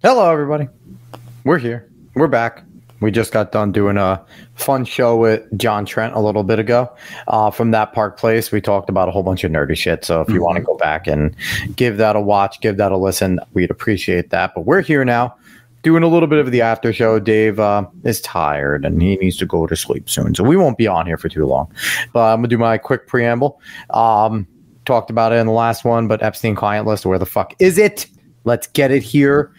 Hello, everybody. We're here. We're back. We just got done doing a fun show with John Trent a little bit ago. From that Park Place, we talked about a whole bunch of nerdy shit. So if you want to go back and give that a watch, give that a listen, we'd appreciate that. But we're here now doing a little bit of the after show. Dave is tired and he needs to go to sleep soon. So we won't be on here for too long. But I'm going to do my quick preamble. Talked about it in the last one, but Epstein client list, where the fuck is it? Let's get it here.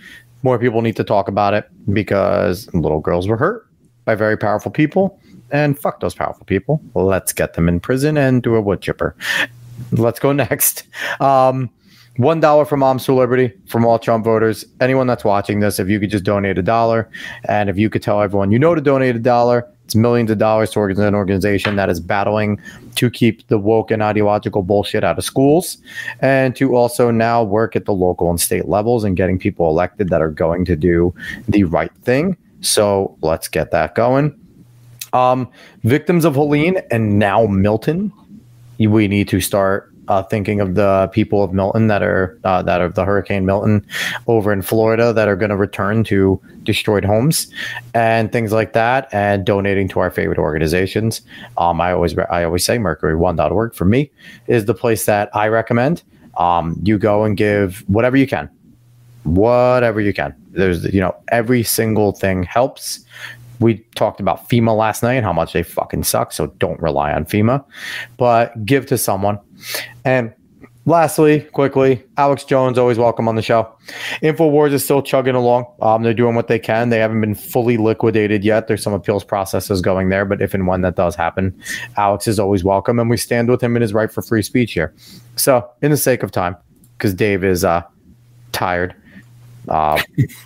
More people need to talk about it because little girls were hurt by very powerful people, and fuck those powerful people. Let's get them in prison and do a wood chipper. Let's go next. $1 for Moms for Liberty from all Trump voters. Anyone that's watching this, if you could just donate $1, and if you could tell everyone you know to donate $1, it's millions of dollars to an organization that is battling to keep the woke and ideological bullshit out of schools, and to also now work at the local and state levels and getting people elected that are going to do the right thing. So let's get that going. Victims of Helene and now Milton. We need to start thinking of the people of Milton that are the Hurricane Milton over in Florida that are going to return to destroyed homes and things like that, and donating to our favorite organizations. I always say mercury1.org for me is the place that I recommend. You go and give whatever you can. There's, every single thing helps. We talked about FEMA last night and how much they fucking suck, so don't rely on FEMA, but give to someone. And lastly, quickly, Alex Jones, always welcome on the show. InfoWars is still chugging along. They're doing what they can. They haven't been fully liquidated yet. There's some appeals processes going there, but if and when that does happen, Alex is always welcome, and we stand with him in his right for free speech here. So, in the sake of time, because Dave is tired,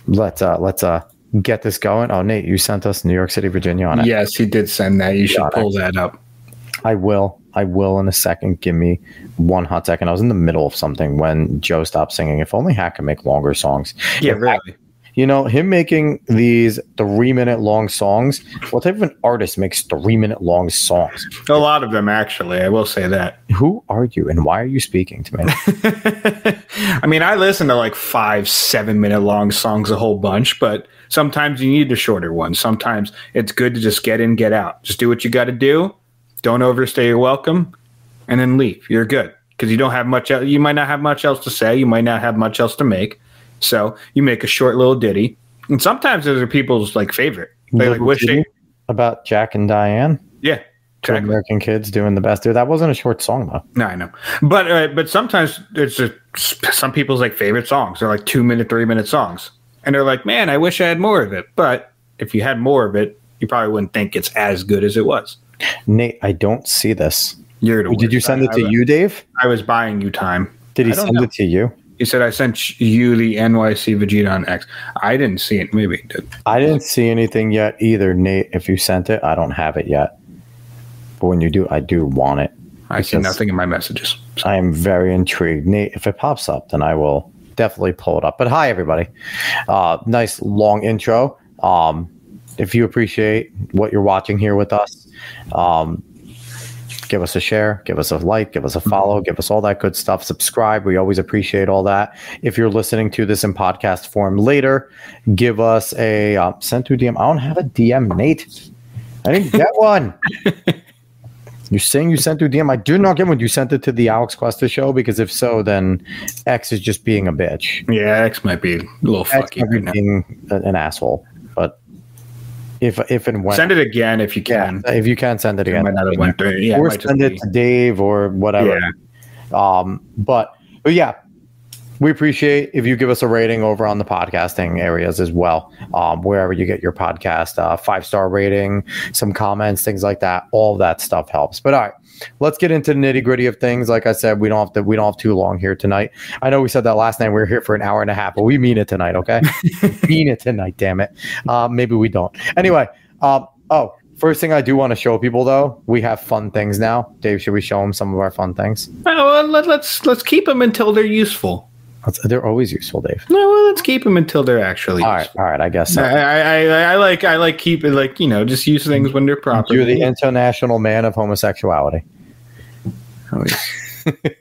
let's get this going. Oh, Nate, you sent us New York City, Virginia on it. Yes, he did send that. You should pull that up. I will in a second. Give me one hot second. I was in the middle of something when Joe stopped singing. If only Hack could make longer songs. Yeah, really. Him making these 3-minute long songs. What type of an artist makes 3-minute long songs? A lot of them, actually. I will say that. Who are you, and why are you speaking to me? I mean, I listen to like 5-7 minute long songs a whole bunch, but sometimes you need a shorter one. Sometimes it's good to just get in, get out. Just do what you got to do. Don't overstay your welcome, and then leave. You're good because you don't have much. You might not have much else to say. You might not have much else to make. So you make a short little ditty, and sometimes those are people's favorite. They wish they about Jack and Diane. Yeah, exactly. American kids doing the best. Dude, that wasn't a short song though. No, I know, but sometimes it's just some people's favorite songs. They're 2-minute, 3-minute songs, and they're like, man, I wish I had more of it. But if you had more of it, you probably wouldn't think it's as good as it was. Nate, I don't see this. Did you send it to you, Dave? I was buying you time. Did he send it to you? He said, I sent you the NYC Vegeta on X. I didn't see it. Maybe he did. I didn't see anything yet either, Nate. If you sent it, I don't have it yet. But when you do, I do want it. I see nothing in my messages. So. I am very intrigued. Nate, if it pops up, then I will definitely pull it up. But hi, everybody. Nice long intro. If you appreciate what you're watching here with us, give us a share, give us a like, give us a follow, give us all that good stuff. Subscribe. We always appreciate all that. If you're listening to this in podcast form later, give us a send to DM. I don't have a DM, Nate. I didn't get one. You're saying you sent to DM. I do not get one. You sent it to the Alex Cuesta show, because if so, then X is just being a bitch. Yeah, X might be a little fucky right now. Being an asshole. But if and when, send it again if you can. Yeah, if you can, send it again. Might not have went through. Yeah, or send it to Dave or whatever. Yeah. But yeah, we appreciate if you give us a rating over on the podcasting areas as well. Wherever you get your podcast, 5-star rating, some comments, things like that. All of that stuff helps. But all right, let's get into the nitty gritty of things. Like I said, we don't have too long here tonight. I know we said that last night. We were here for an hour and a half, but we mean it tonight. Okay, mean it tonight. Damn it. Maybe we don't. Anyway. First thing I do want to show people, though, we have fun things now. Dave, should we show them some of our fun things? Well, let's keep them until they're useful. They're always useful, Dave. No, well, let's keep them until they're actually useful. All right, I guess so. I like keep it just use things when they're proper. You're the international man of homosexuality. Oh,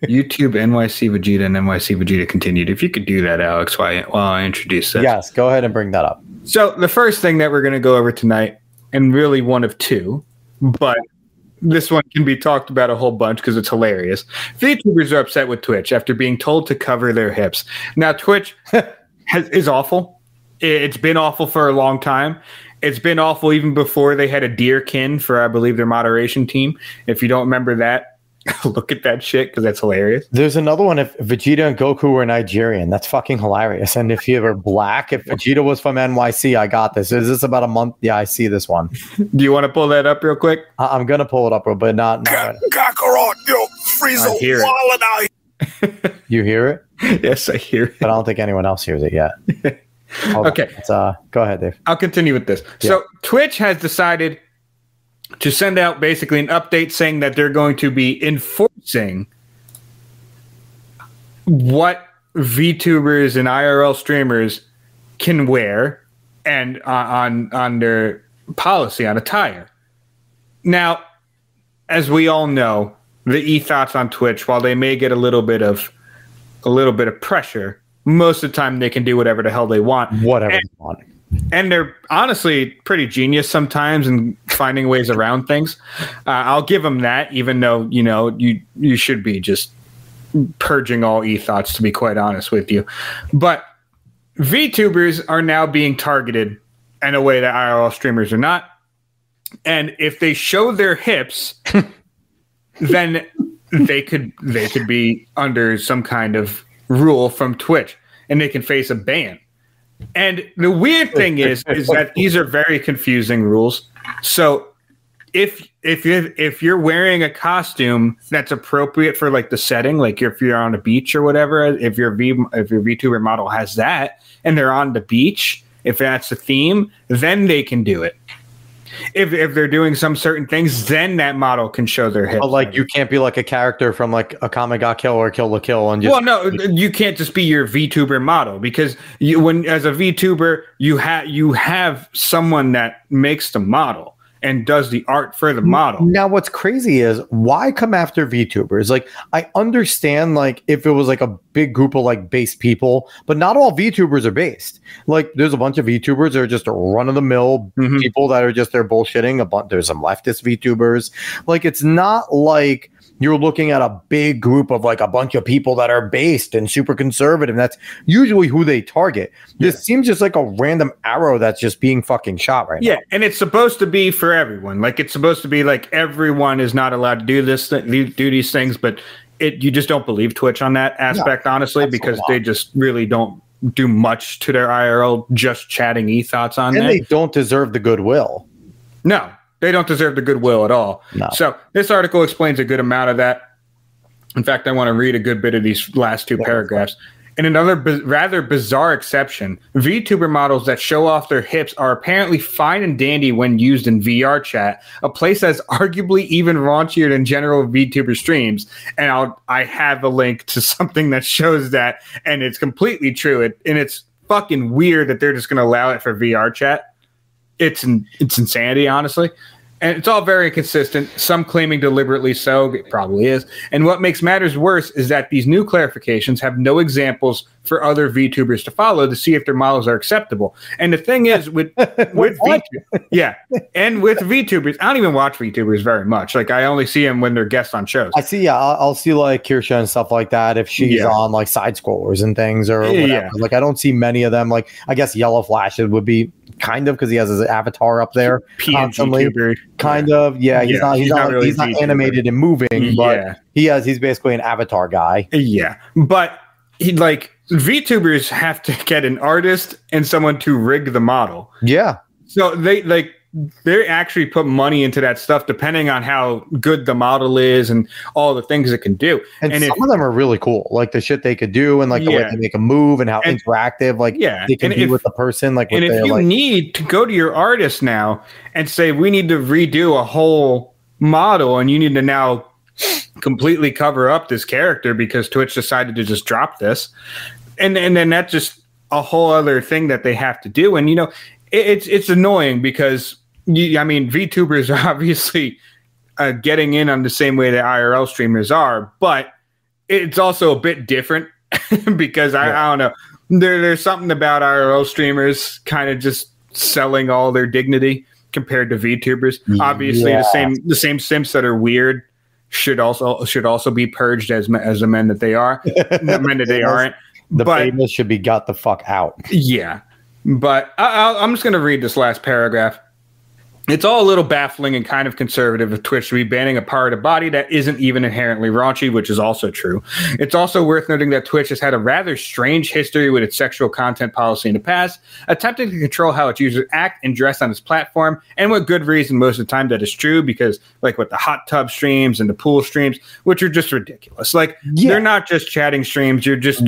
YouTube NYC Vegeta and NYC Vegeta continued. If you could do that, Alex, while I introduce this. Yes, go ahead and bring that up. So the first thing that we're going to go over tonight, and really one of two, but this one can be talked about a whole bunch because it's hilarious. VTubers are upset with Twitch after being told to cover their hips. Now, Twitch is awful. It's been awful for a long time. It's been awful even before they had a deerkin for, I believe, their moderation team. If you don't remember that, look at that shit because that's hilarious. There's another one. If Vegeta and Goku were Nigerian, that's fucking hilarious. And if you were black, if Vegeta was from NYC, I got this. Is this about a month? Yeah, I see this one. Do you want to pull that up real quick? I'm gonna pull it up, but not. Kakarot, yo, Frieza, walling out. You hear it? Yes, I hear it. But I don't think anyone else hears it yet. Okay. Go ahead, Dave. I'll continue with this. Yeah. So Twitch has decided to send out basically an update saying that they're going to be enforcing what VTubers and IRL streamers can wear and on their policy on attire. Now, as we all know, the ethos on Twitch, while they may get a little bit of pressure, most of the time they can do whatever the hell they want. Whatever they want. And they're honestly pretty genius sometimes in finding ways around things. I'll give them that, even though, you should be just purging all ethos, to be quite honest with you. But VTubers are now being targeted in a way that IRL streamers are not. And if they show their hips, then they could be under some kind of rule from Twitch, and they can face a ban. And the weird thing is that these are very confusing rules. So if you're wearing a costume that's appropriate for like the setting, like if you're on a beach or whatever, if your VTuber model has that and they're on the beach, if that's the theme, then they can do it. If they're doing some certain things, then that model can show their hips. But like, you can't be like a character from like a Comic Got Kill or Kill la Kill and just. Well, no, you can't just be your VTuber model because as a VTuber, you have someone that makes the model and does the art for the model. Now, what's crazy is why come after VTubers? Like, I understand like if it was like a big group of like based people, but not all VTubers are based. Like, there's a bunch of VTubers that are just run of the mill people that are just there bullshitting. There's some leftist VTubers. Like, it's not like you're looking at a big group of like a bunch of people that are based and super conservative. That's usually who they target. This seems just like a random arrow that's just being fucking shot right now. Yeah, and it's supposed to be for everyone. Like, it's supposed to be like everyone is not allowed to do these things, but you just don't believe Twitch on that aspect, honestly, because they just really don't do much to their IRL just chatting ethos on that. And they don't deserve the goodwill. No. They don't deserve the goodwill at all. No. So this article explains a good amount of that. In fact, I want to read a good bit of these last two paragraphs. In another rather bizarre exception, VTuber models that show off their hips are apparently fine and dandy when used in VR chat, a place that's arguably even raunchier than general VTuber streams. And I have a link to something that shows that, and it's completely true. And it's fucking weird that they're just going to allow it for VR chat. It's insanity, honestly. And it's all very consistent, some claiming deliberately so. It probably is. And what makes matters worse is that these new clarifications have no examples for other VTubers to follow to see if their models are acceptable. And the thing is, with VTubers, and with VTubers, I don't even watch VTubers very much. Like, I only see them when they're guests on shows. I see, I'll see like Kirsha and stuff like that if she's on like side scrollers and things or whatever. Yeah. Like, I don't see many of them. Like, I guess Yellow Flash would be kind of because he has his avatar up there constantly. Kind of, yeah. He's not animated and moving, but he's basically an avatar guy. Yeah, but VTubers have to get an artist and someone to rig the model. Yeah, so they actually put money into that stuff depending on how good the model is and all the things it can do. And some of them are really cool, like the shit they could do and like the way they make a move and how interactive they can be with the person. Like, and if you need to go to your artist now and say, we need to redo a whole model and you need to now completely cover up this character because Twitch decided to just drop this. And then that's just a whole other thing that they have to do. And, it's annoying because VTubers are obviously getting in on the same way that IRL streamers are, but it's also a bit different because I don't know. There's something about IRL streamers kind of just selling all their dignity compared to VTubers. Obviously, the same simps that are weird should also be purged as the men that they are. The men that they aren't. The famous should be got the fuck out. Yeah. But I'm just going to read this last paragraph. It's all a little baffling and kind of conservative of Twitch to be banning a part of the body that isn't even inherently raunchy, which is also true. It's also worth noting that Twitch has had a rather strange history with its sexual content policy in the past, attempting to control how its users act and dress on its platform, and with good reason most of the time that is true, because like with the hot tub streams and the pool streams, which are just ridiculous. Like, they're not just chatting streams, you're just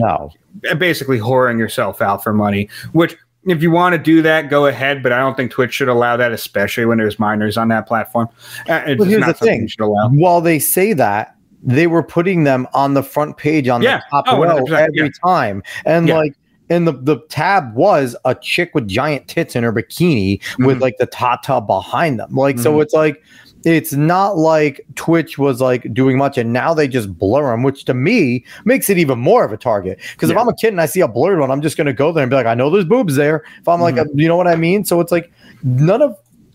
basically whoring yourself out for money, which... If you want to do that, go ahead, but I don't think Twitch should allow that, especially when there's minors on that platform. It's here's the thing. While they say that, they were putting them on the front page on the top row every time. And and the tab was a chick with giant tits in her bikini with like the hot tub behind them. Like, so it's like, it's not like Twitch was like doing much, and now they just blur them, which to me makes it even more of a target. Because if I'm a kid and I see a blurred one, I'm just going to go there and be like, I know there's boobs there. If I'm like, you know what I mean? So it's like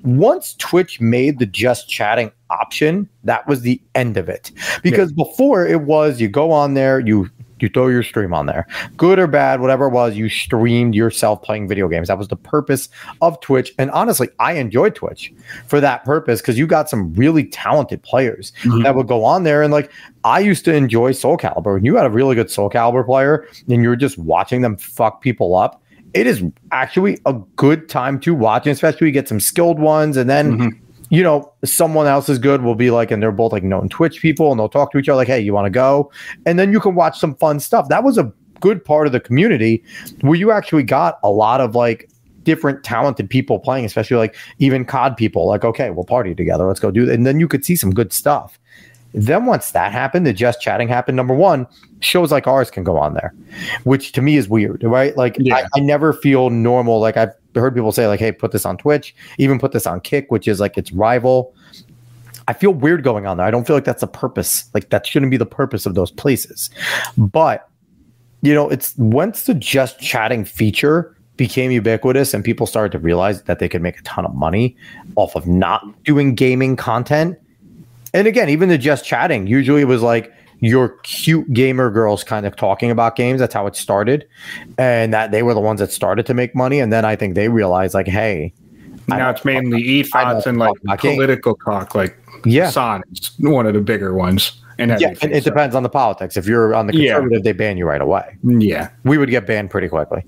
once Twitch made the just chatting option, that was the end of it. Because before it was, you go on there, you throw your stream on there, good or bad, whatever it was, you streamed yourself playing video games. That was the purpose of Twitch. And honestly, I enjoyed Twitch for that purpose because you got some really talented players that would go on there. And like, I used to enjoy Soul Calibur. When you had a really good Soul Calibur player and you were just watching them fuck people up, it is actually a good time to watch, and especially you get some skilled ones. And then you know, someone else is good will be like, and they're both like known Twitch people, and they'll talk to each other like, hey, you want to go? And then you can watch some fun stuff. That was a good part of the community where you actually got a lot of like different talented people playing, especially like even COD people. Like, okay, we'll party together. Let's go do that. And then you could see some good stuff. Then once that happened, the just chatting happened. Number one, shows like ours can go on there, which to me is weird, right? Like I never feel normal. Like I've heard people say like, hey, put this on Twitch, even put this on Kick, which is like its rival. I feel weird going on there. I don't feel like that's the purpose. Like that shouldn't be the purpose of those places. But, you know, it's once the just chatting feature became ubiquitous and people started to realize that they could make a ton of money off of not doing gaming content. And again, even the just chatting, usually it was like your cute gamer girls kind of talking about games. That's how it started. And that they were the ones that started to make money. And then I think they realized like, hey, now it's mainly EFOTs and like political talk, like Sonnet's one of the bigger ones. And and it depends on the politics. If you're on the conservative, they ban you right away. Yeah. We would get banned pretty quickly.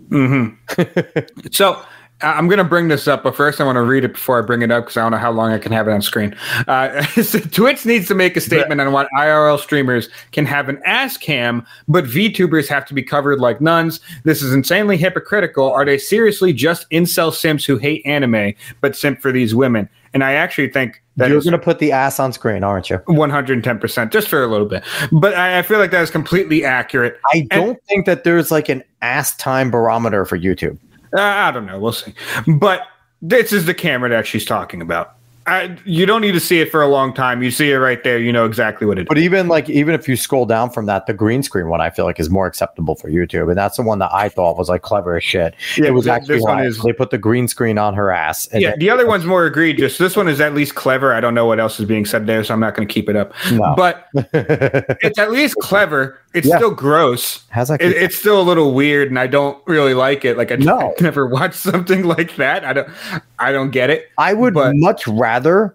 So I'm going to bring this up, but first I want to read it before I bring it up because I don't know how long I can have it on screen. So Twitch needs to make a statement on what IRL streamers can have an ass cam, but VTubers have to be covered like nuns. This is insanely hypocritical. Are they seriously just incel simps who hate anime, but simp for these women? And I actually think that you're going to put the ass on screen, aren't you? 110%, just for a little bit. But I feel like that is completely accurate. I don't think that there's like an ass time barometer for YouTube. I don't know. We'll see. But this is the camera that she's talking about. You don't need to see it for a long time. You see it right there. You know exactly what it is. But even if you scroll down from that, the green screen one I feel like is more acceptable for YouTube, and that's the one that I thought was like clever as shit. Yeah, it was actually this one is, they put the green screen on her ass. And the other one's more egregious. This one is at least clever. I don't know what else is being said there, so I'm not going to keep it up. No. But it's at least clever. It's still gross. It's still a little weird, and I don't really like it. Like I never watched something like that. I don't get it. I would much rather,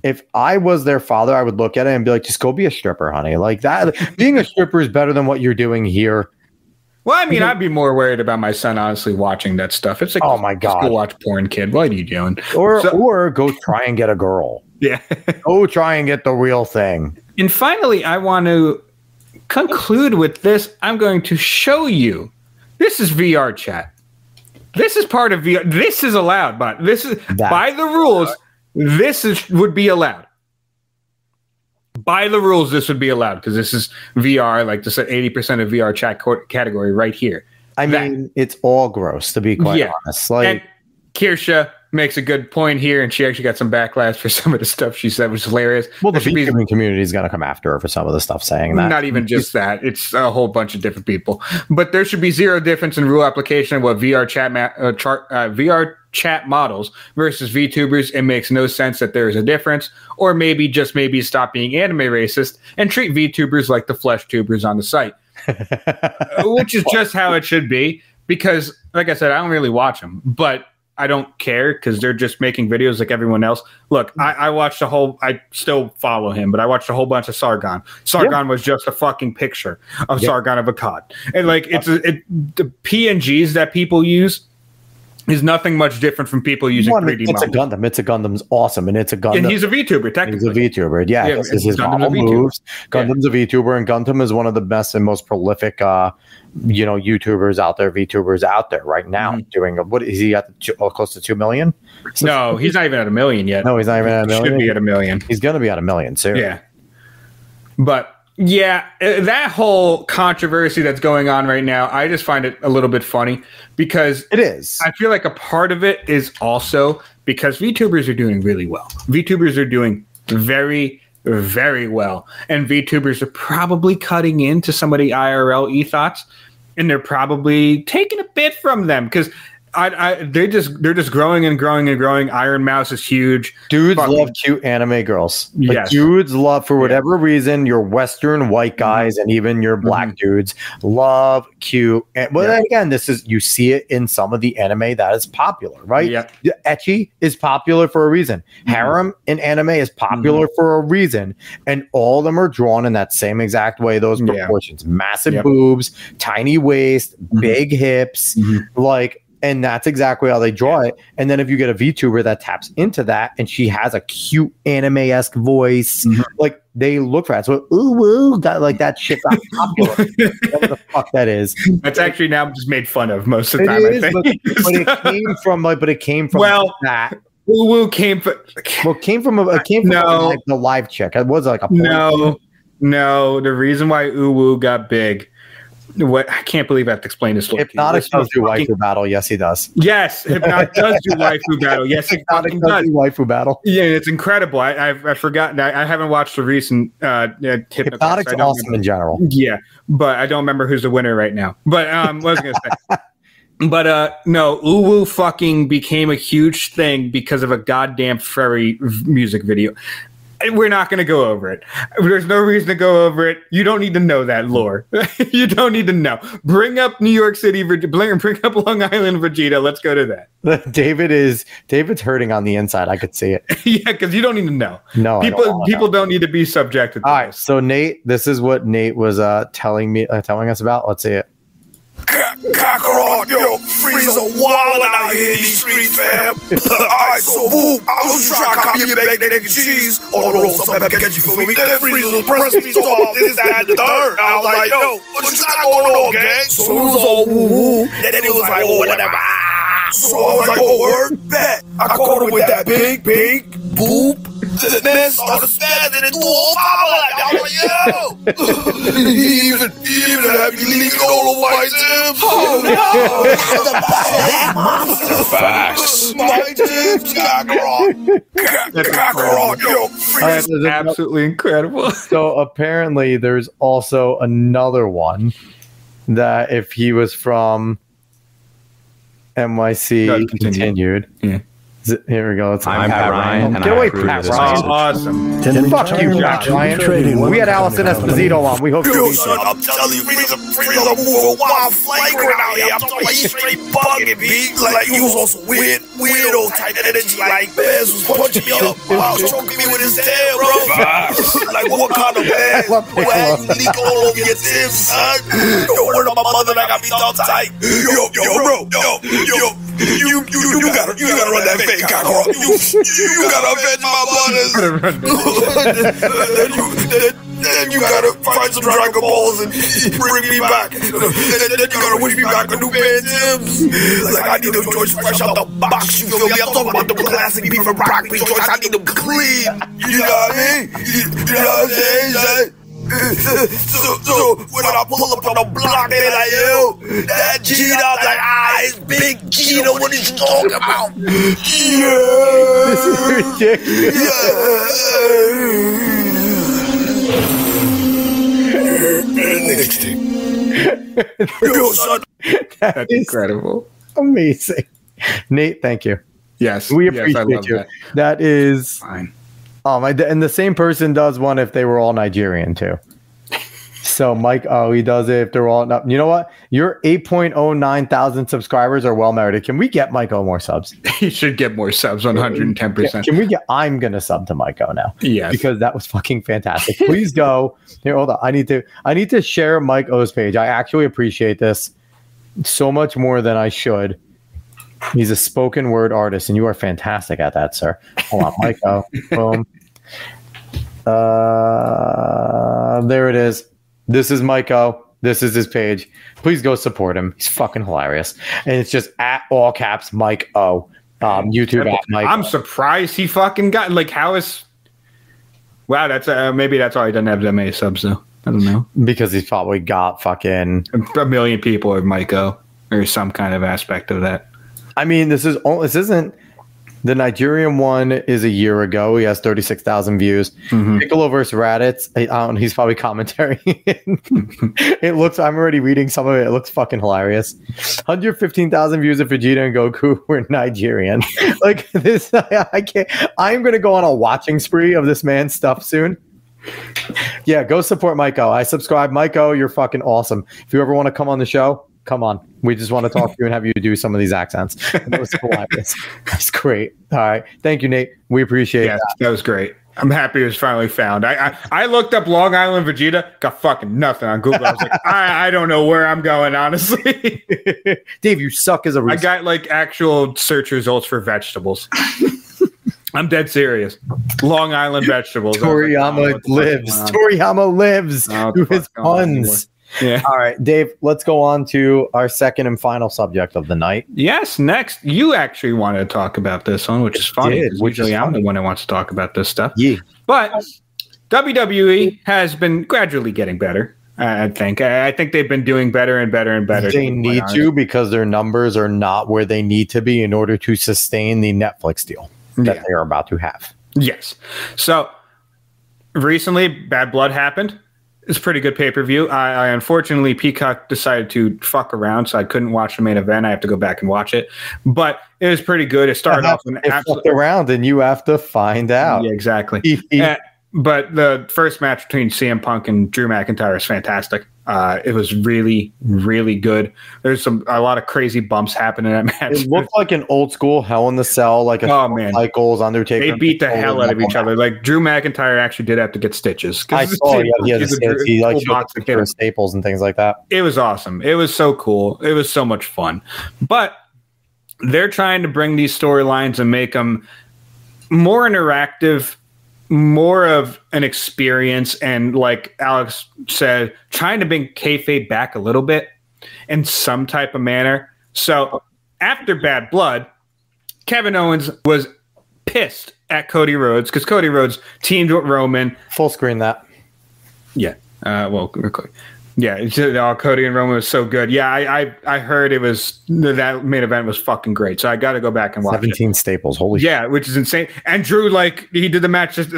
if I was their father, I would look at it and be like, just go be a stripper, honey. Like that. Being a stripper is better than what you're doing here. Well, I mean, I'd be more worried about my son honestly watching that stuff. It's like, oh my God, just go watch porn, kid. What are you doing? Or go try and get a girl. Yeah. Go try and get the real thing. And finally, I want to conclude with this. I'm going to show you. This is VR chat. This is part of VR. This is allowed, but this is by the rules. Would be allowed. By the rules, this would be allowed because this is VR, like this 80% of VR chat category right here. I mean, it's all gross, to be quite honest. Like, and Kirsha, makes a good point here, and she actually got some backlash for some of the stuff she said, which is hilarious. Well, the VTubing community is going to come after her for some of the stuff saying that. Not even just that. It's a whole bunch of different people. But there should be zero difference in rule application of what VR chat models versus VTubers. It makes no sense that there is a difference, or maybe stop being anime racist and treat VTubers like the flesh tubers on the site, which is just how it should be. Because, like I said, I don't really watch them, but I don't care because they're just making videos like everyone else. Look, I watched I still follow him, but I watched a whole bunch of Sargon. Sargon was just a fucking picture of Sargon of Akkad. And like, the PNGs that people use is nothing much different from people using 3D models. It's a Gundam. It's a Gundam's awesome, and it's a Gundam. And he's a VTuber, technically. He's a VTuber, yeah. His model moves. Gundam's a VTuber, and Gundam is one of the best and most prolific, YouTubers out there, VTubers out there right now. Doing what is he at? Close to 2 million? No, he's not even at 1 million yet. No, he's not even at 1 million. Should be at 1 million. He's going to be at 1 million soon. Yeah, but. Yeah, that whole controversy that's going on right now, I just find it a little bit funny because it is. I feel like a part of it is also because VTubers are doing really well. VTubers are doing very, very well. And VTubers are probably cutting into some of the IRL ethos, and they're probably taking a bit from them because they're just growing and growing and growing. Iron Mouse is huge. Dudes love cute anime girls. Yes. Dudes love, for whatever reason, your Western white guys and even your black dudes love cute. But again, you see it in some of the anime that is popular, right? Yeah. Ecchi is popular for a reason. Harem in anime is popular for a reason. And all of them are drawn in that same exact way, those proportions. Massive boobs, tiny waist, big hips, and that's exactly how they draw it. And then if you get a VTuber that taps into that and she has a cute anime-esque voice, like they look for that. So got like that shit got popular. Whatever the fuck that is. That's actually now just made fun of most of the time, I think. But it came from that. Woo came from the live chick. It was like a no. The reason why Uwu got big. I can't believe I have to explain this. Hypnotic does do waifu battle. Yes, he does. Yes, Hypnotic does do waifu battle. Yes, he fucking does. Waifu battle. Yeah, it's incredible. I've forgotten. I haven't watched the recent Hypnotic's awesome in general. Yeah, but I don't remember who's the winner right now. But what was I going to say? But no, Uwu fucking became a huge thing because of a goddamn furry music video. We're not going to go over it. There's no reason to go over it. You don't need to know that lore. You don't need to know. Bring up New York City, bring up Long Island, Vegeta. Let's go to that. David's hurting on the inside. I could see it. Yeah, because you don't need to know. No, people don't need to be subjected to All right, so Nate, this is what Nate was telling us about. Let's see it. Kakarot, yo, Frieza wildin' out here in these streets, fam. Alright, so boom, I was trying to copy your baked egg and cheese on the roll some pepper, you feel me? Then Frieza was pressing me off this, that, and the third. I was like, yo, what you got going on, gang? So it was all woo-woo. Then it was like, oh, whatever. So I was like, oh, word, bet. I caught him with that big boop. The man started spazzing and threw all power at me. I was like, yo. He even had me leaking all over my Timbs. Oh, no. Facts. My Timbs, Kakarot, yo. That's absolutely incredible. So apparently there's also another one that if he was from NYC continued. Yeah. Here we go. I'm Pat Ryan. Get away, Pat Ryan. Awesome. Fuck you, Pat Ryan. We had Allison Esposito on. We hope you Yo, son, I'm telling you, Frieza moving wild flagrant out here. I'm talking about he's straight bugging, B. Like, he was on some weirdo type energy. Like, Bez was punching me up. I was choking me with his tail, bro. Like, what kind of Bez? Where you leak all over your Timbs, son? Yo, word of my mother, I got beat up tight. Yo, bro. You gotta run that fake Kakarot. You gotta avenge my brothers. Then you gotta find some Dragon Balls and bring me back. Then you gotta wish me back a new pair of Timbs. Like, I need them joints fresh out the box, you feel me? I'm talking about the classic beef and broccoli joints. I need them clean. You know what I mean? You know what I'm saying? So when I pull up on the block, they like, yo, that Gina, I'm like, it's Big Gina, what is you talking about? This is ridiculous. NXT. Yo, son. That's incredible. Amazing. Nate, thank you. Yes. We appreciate you. That is fine. And the same person does one if they were all Nigerian too. So Mike, he does it if they're all. You know what? Your 8.09 thousand subscribers are well merited. Can we get Mike O more subs? He should get more subs, 110%. Can we get? I'm gonna sub to Mike O now. Yes, because that was fucking fantastic. Please go here. Hold on. I need to share Mike O's page. I actually appreciate this so much more than I should. He's a spoken word artist, and you are fantastic at that, sir. Hold on, Mike O. Boom. There it is. This is Mike O. This is his page. Please go support him. He's fucking hilarious. And it's just at all caps Mike O. YouTube at Mike. I'm surprised he fucking got how is. Wow, that's maybe that's why he doesn't have that many subs though. I don't know. Because he's probably got fucking a million people with Mike O or some kind of aspect of that. I mean, this isn't. The Nigerian one is a year ago. He has 36,000 views. Piccolo versus Raditz. He's probably commentary. It looks. I'm already reading some of it. It looks fucking hilarious. 115,000 views of Vegeta and Goku were Nigerian. Like this, I can't. I'm gonna go on a watching spree of this man's stuff soon. Yeah, go support Mike O. I subscribe. Mike O, you're fucking awesome. If you ever want to come on the show, come on. We just want to talk to you and have you do some of these accents. That was hilarious. That's great. All right. Thank you, Nate. We appreciate it. That was great. I'm happy it was finally found. I looked up Long Island Vegeta, got fucking nothing on Google. I was like, I don't know where I'm going, honestly. Dave, you suck as a researcher. I got actual search results for vegetables. I'm dead serious. Long Island vegetables. Toriyama lives. Toriyama lives through his puns. Yeah. All right, Dave, let's go on to our second and final subject of the night. Yes, next, you actually wanted to talk about this one, which is funny. Usually I'm the one that wants to talk about this stuff. Yeah. But WWE has been gradually getting better, I think. I think they've been doing better and better and better. They need to because their numbers are not where they need to be in order to sustain the Netflix deal that they are about to have. Yes. So recently, Bad Blood happened. It's a pretty good pay-per-view. I unfortunately, Peacock decided to fuck around, so I couldn't watch the main event. I have to go back and watch it. But it was pretty good. It started off with fucked around, and you have to find out. Yeah, exactly. But the first match between CM Punk and Drew McIntyre is fantastic. It was really, really good. There's a lot of crazy bumps happening in that match. It looked like an old school Hell in the Cell, like Michaels, Undertaker. They beat the hell out of each other. Like Drew McIntyre actually did have to get stitches. I saw. He had staples and things like that. It was awesome. It was so cool. It was so much fun. But they're trying to bring these storylines and make them more interactive, more of an experience, and like Alex said, trying to bring kayfabe back a little bit in some type of manner. So after Bad Blood, Kevin Owens was pissed at Cody Rhodes because Cody Rhodes teamed with Roman. Full screen that. Yeah. Well, real quick. Yeah, Cody and Roman was so good. Yeah, I heard it was that main event was fucking great. So I got to go back and watch 17 staples. Holy shit. Which is insane. And Drew, he did the match just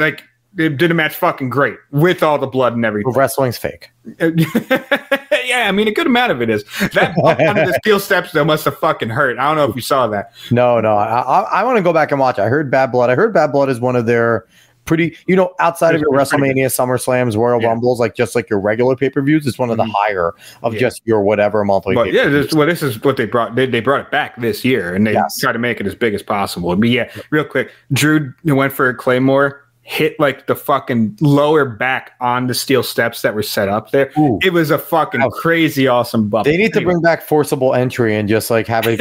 did a match fucking great with all the blood and everything. Wrestling's fake. Yeah, I mean, a good amount of it is. That bump under the steel steps though must have fucking hurt. I don't know if you saw that. No. I want to go back and watch it. I heard Bad Blood is one of their pretty, outside of your WrestleMania, SummerSlams, Royal Rumbles, just like your regular pay-per-views, it's one of the higher of just your whatever monthly. But this is what they brought. They brought it back this year, and they tried to make it as big as possible. But yeah, real quick, Drew went for a Claymore, hit the fucking lower back on the steel steps that were set up there. Ooh. It was a fucking crazy awesome bump. They need to bring back forcible entry and just have it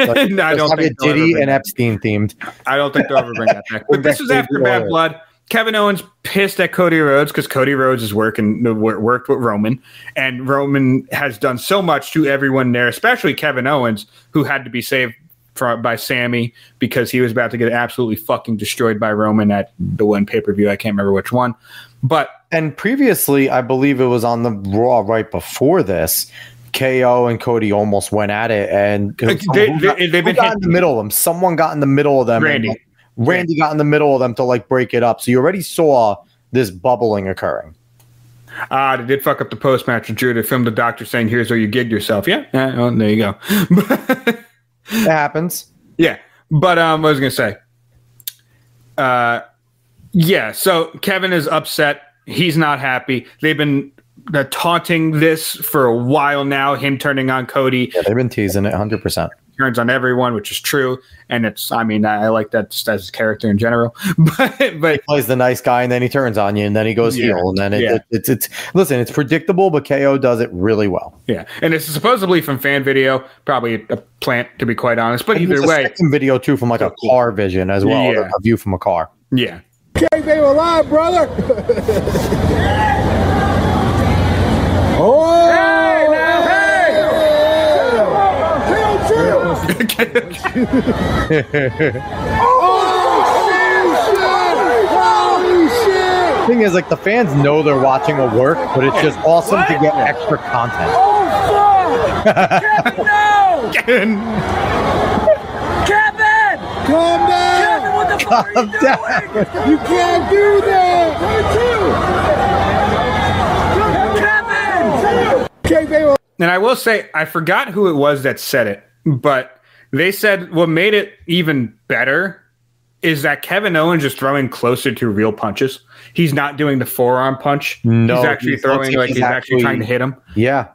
Diddy and Epstein themed. I don't think they'll ever bring that back. But this was after Bad Blood. Kevin Owens pissed at Cody Rhodes because Cody Rhodes is worked with Roman, and Roman has done so much to everyone there, especially Kevin Owens, who had to be saved by Sammy because he was about to get absolutely fucking destroyed by Roman at the one pay-per-view. I can't remember which one. And previously, I believe it was on the Raw right before this, KO and Cody almost went at it, and they've been got in the middle of them. Someone got in the middle of them. Randy got in the middle of them to like break it up. So you already saw this bubbling occurring. They did fuck up the post-match with Drew. They filmed the doctor saying, "Here's where you gig yourself." Yeah, well, there you go. It happens. Yeah, but what I was gonna say. Yeah, so Kevin is upset. He's not happy. They've been taunting this for a while now, him turning on Cody. Yeah, they've been teasing it 100%. Turns on everyone, which is true. And I like that just as his character in general. but he plays the nice guy, and then he turns on you, and then he goes heel. And then it's predictable, but KO does it really well. Yeah. And it's supposedly from fan video, probably a plant, to be quite honest. But either way. Second video, too, from like a car vision as well. Yeah. A view from a car. Yeah. Kayfabe alive, brother. Oh, hey, now, Holy shit! Thing is, like, the fans know they're watching a work, but it's just awesome to get extra content. Oh, fuck! Kevin, no! Kevin! Calm down! Kevin, what the fuck are you doing? You can't do that! Kevin! And I will say, I forgot who it was that said it, but they said what made it even better is that Kevin Owens is throwing closer to real punches. He's not doing the forearm punch. No, he's actually throwing like he's actually trying to hit him. Yeah.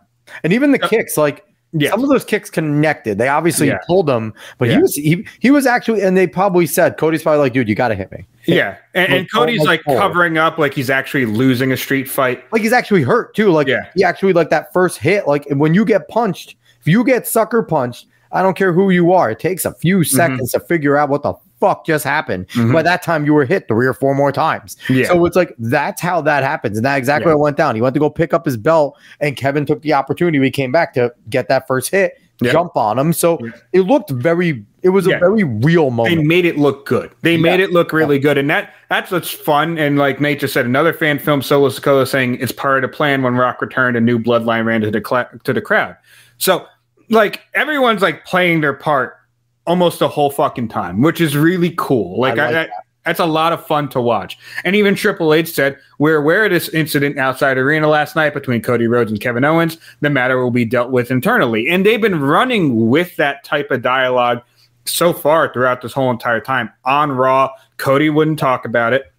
And even the kicks, like, some of those kicks connected. They obviously pulled him, but he was actually, and they probably said, Cody's probably like, dude, you got to hit me. Yeah. And Cody's like covering up like he's actually losing a street fight. Like he's actually hurt too. Like he actually, like that first hit, like when you get punched, if you get sucker punched, I don't care who you are. It takes a few seconds to figure out what the fuck just happened. By that time, you were hit 3 or 4 more times. Yeah. So it's like, that's how that happens. And that's exactly what went down. He went to go pick up his belt, and Kevin took the opportunity when he came back to get that first hit, jump on him. So it looked it was a very real moment. They made it look good. They made it look really good. And that's what's fun. And like Nate just said, another fan filmed Solo Sikoa saying it's part of the plan when Rock returned, a new bloodline ran to the crowd. So like everyone's like playing their part almost the whole fucking time, which is really cool. Like that's a lot of fun to watch. And even Triple H said, we're aware of this incident outside arena last night between Cody Rhodes and Kevin Owens. The matter will be dealt with internally. And they've been running with that type of dialogue so far throughout this whole entire time. On Raw, Cody wouldn't talk about it.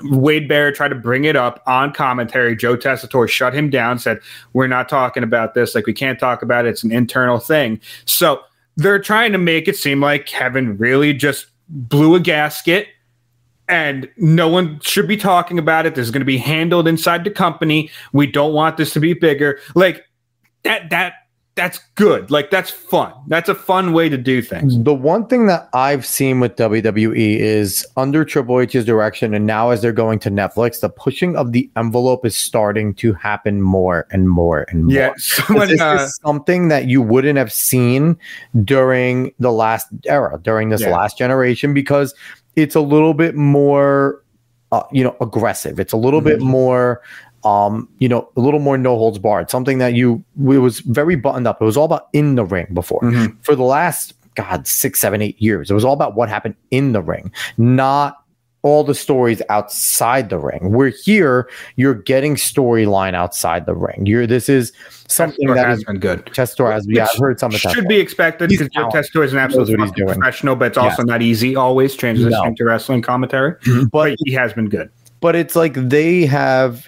Wade Barrett tried to bring it up on commentary. Joe Tessitore shut him down, said, we're not talking about this. Like, we can't talk about it. It's an internal thing. So they're trying to make it seem like Kevin really just blew a gasket and no one should be talking about it. This is going to be handled inside the company. We don't want this to be bigger. Like that's good. Like that's fun. That's a fun way to do things. The one thing that I've seen with WWE is under Triple H's direction, and now as they're going to Netflix, the pushing of the envelope is starting to happen more and more and more. Yeah, this is something that you wouldn't have seen during the last era, during this last generation, because it's a little bit more, aggressive. It's a little bit more, a little more no holds barred. Something that it was very buttoned up. It was all about in the ring before. For the last, 6, 7, 8 years, it was all about what happened in the ring, not all the stories outside the ring. We're here, you're getting storyline outside the ring. This is something that has been good. Tessitore has, I've heard some of that. Should be expected because Tessitore is an absolute professional, but it's also not easy always transitioning to wrestling commentary. But he has been good. But it's like they have,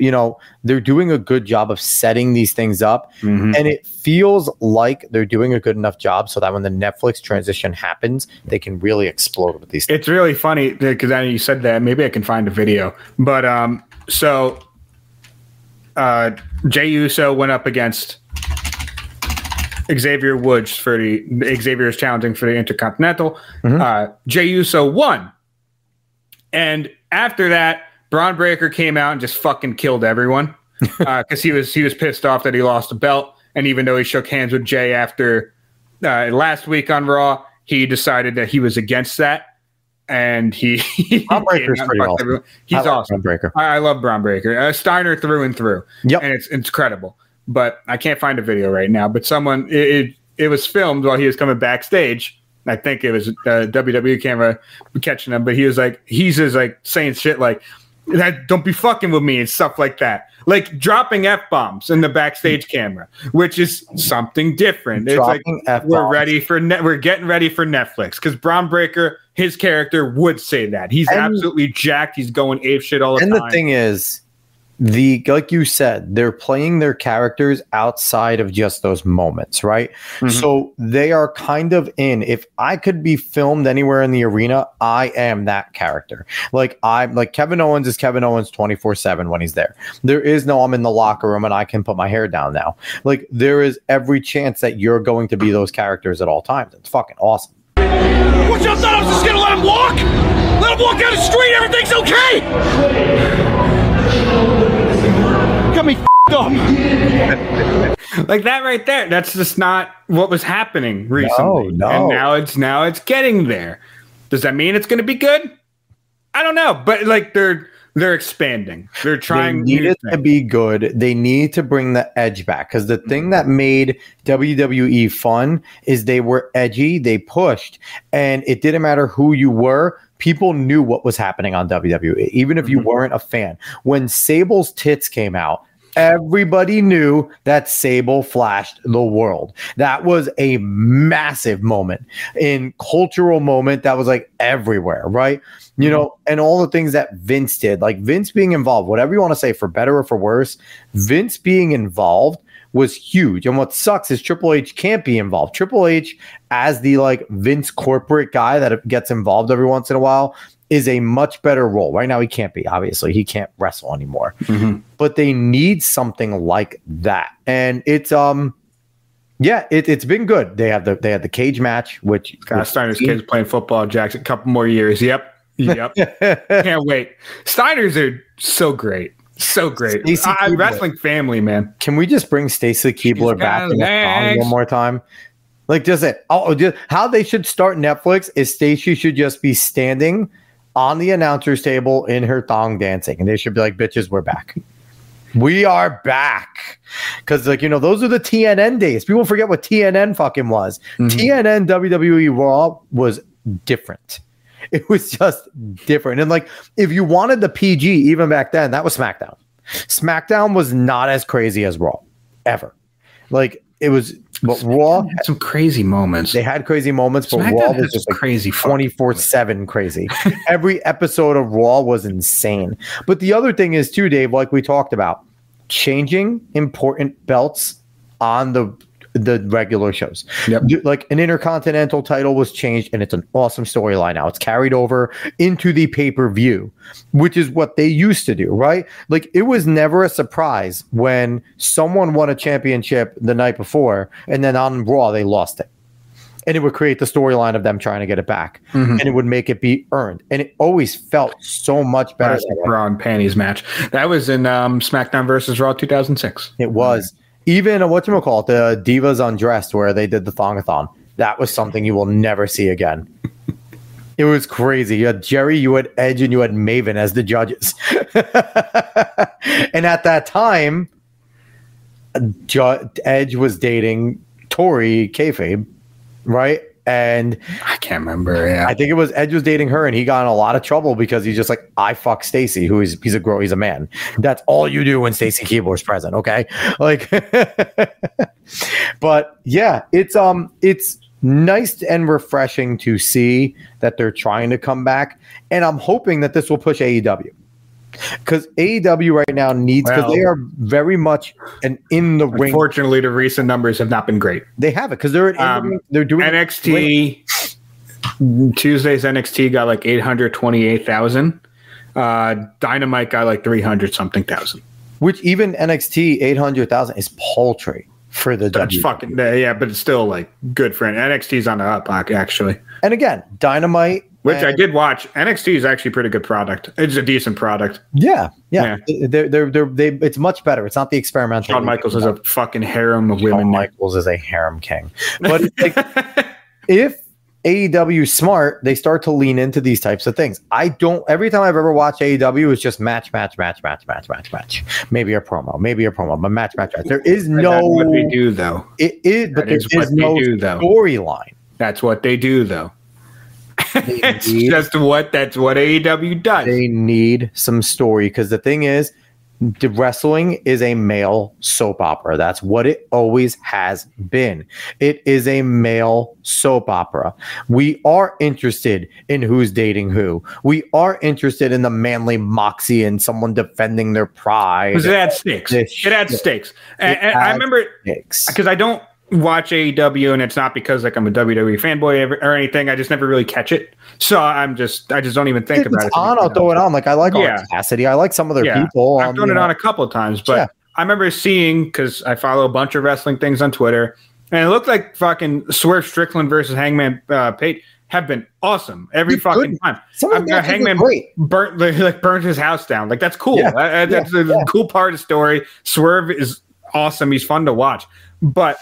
they're doing a good job of setting these things up. And it feels like they're doing a good enough job so that when the Netflix transition happens, they can really explode with these things. It's really funny because I know you said that. Maybe I can find a video. But Jey Uso went up against Xavier Woods Xavier is challenging for the Intercontinental. Jey Uso won. And after that, Braun Breaker came out and just fucking killed everyone because he was pissed off that he lost the belt. And even though he shook hands with Jay after last week on Raw, he decided that he was against that. And Braun Breaker's pretty awesome. He's awesome. Braun Breaker. I love Braun Breaker. Steiner through and through. Yep. And it's incredible. But I can't find a video right now. But it was filmed while he was coming backstage. I think it was WWE camera catching him. But he's just like saying shit like, don't be fucking with me and stuff like that. Like dropping F-bombs in the backstage camera, which is something different. Dropping it's like F-bombs. We're getting ready for Netflix because Braun Breaker, his character would say that. He's absolutely jacked. He's going ape shit all the time. And the thing is, like you said, they're playing their characters outside of just those moments, right? Mm-hmm. So they are kind of if I could be filmed anywhere in the arena, I am that character. Like Kevin Owens is Kevin Owens 24/7 when he's there. There is no I'm in the locker room and I can put my hair down now. Like there is every chance that you're going to be those characters at all times. It's fucking awesome. What, y'all thought I was just gonna let him walk? Let him walk down the street, everything's okay! Got me up. Like that right there. That's just not what was happening recently. No. And now it's getting there. Does that mean it's going to be good? I don't know. But like they're expanding. They're trying. They need it to be good. They need to bring the edge back because the thing that made WWE fun is they were edgy. They pushed, and it didn't matter who you were. People knew what was happening on WWE, even if you weren't a fan. When Sable's tits came out, everybody knew that Sable flashed the world. That was a massive moment in cultural moment that was like everywhere, right? You know, and all the things that Vince did, like Vince being involved, whatever you want to say, for better or for worse, Vince being involved was huge. And what sucks is Triple H can't be involved. Triple H, as the like Vince corporate guy that gets involved every once in a while, is a much better role. Right now he can't be, obviously. He can't wrestle anymore. Mm-hmm. But they need something like that. And it's it's been good. They have the cage match, which Steiner's kids playing football, Jackson, a couple more years. Yep. Can't wait. Steiners are so great. So great. Wrestling family, man. Can we just bring Stacy Keibler back in the song one more time? Like, does it? How they should start Netflix is Stacy should just be standing on the announcer's table in her thong dancing, and they should be like, "Bitches, we're back. We are back." Because, like, you know, those are the TNN days. People forget what TNN fucking was. Mm-hmm. TNN WWE Raw was different. It was just different. And like, if you wanted the PG, even back then, that was SmackDown. SmackDown was not as crazy as Raw, ever. Like, it was, but Raw had some crazy moments. They had crazy moments, but SmackDown Raw was just like crazy, 24/7 crazy. Every episode of Raw was insane. But the other thing is too, Dave, like we talked about, changing important belts on the regular shows. Yep. Like an Intercontinental title was changed, and it's an awesome storyline now. It's carried over into the pay-per-view, which is what they used to do, right? Like, it was never a surprise when someone won a championship the night before, and then on Raw, they lost it. And it would create the storyline of them trying to get it back. Mm-hmm. And it would make it be earned. And it always felt so much better. Raw and panties match. That was in SmackDown versus Raw 2006. It was. Even whatchamacallit, the Divas Undressed, where they did the Thongathon. That was something you will never see again. It was crazy. You had Jerry, you had Edge, and you had Maven as the judges. And at that time, Edge was dating VTubers Kayfabe, right? And I can't remember. Yeah, I think it was Edge was dating her, and he got in a lot of trouble because he's just like, I fuck Stacy, he's a girl, he's a man. That's all you do when Stacy Keibler's present, okay? Like, but yeah, it's nice and refreshing to see that they're trying to come back, and I'm hoping that this will push AEW. Because AEW right now needs, because they are very much an in the ring. Unfortunately, the recent numbers have not been great. They have it because they're doing NXT. Tuesday's NXT got like 828,000. Dynamite got like 300 something thousand. Which even NXT 800,000 is paltry for the That's WWE. Fucking yeah, but it's still like good for NXT's on the up actually. And again, Dynamite. Which I did watch. NXT is actually a pretty good product. It's a decent product. Yeah. It's much better. It's not the experimental. Shawn Michaels is a fucking harem of women. Shawn Michaels is a harem king. But like, if AEW smart, they start to lean into these types of things. Every time I've ever watched AEW, it's just match. Maybe a promo, but match. There is no. That's what they do, though. It is, but there is no storyline. That's what they do, though. That's what AEW does. They need some story because the thing is, the wrestling is a male soap opera. That's what it always has been. It is a male soap opera. We are interested in who's dating who. We are interested in the manly moxie and someone defending their pride. Because it adds stakes. It adds stakes. And I remember because I don't watch AEW, and it's not because like I'm a WWE fanboy or anything. I just never really catch it. So I just don't even think about it. I'll throw it on. Like I like Cassidy. I like some other people. I've thrown it on a couple of times, but I remember seeing, because I follow a bunch of wrestling things on Twitter, and it looked like fucking Swerve Strickland versus Hangman Page have been awesome every fucking time. Hangman burnt his house down. Like that's cool. That's a cool part of the story. Swerve is awesome. He's fun to watch, but.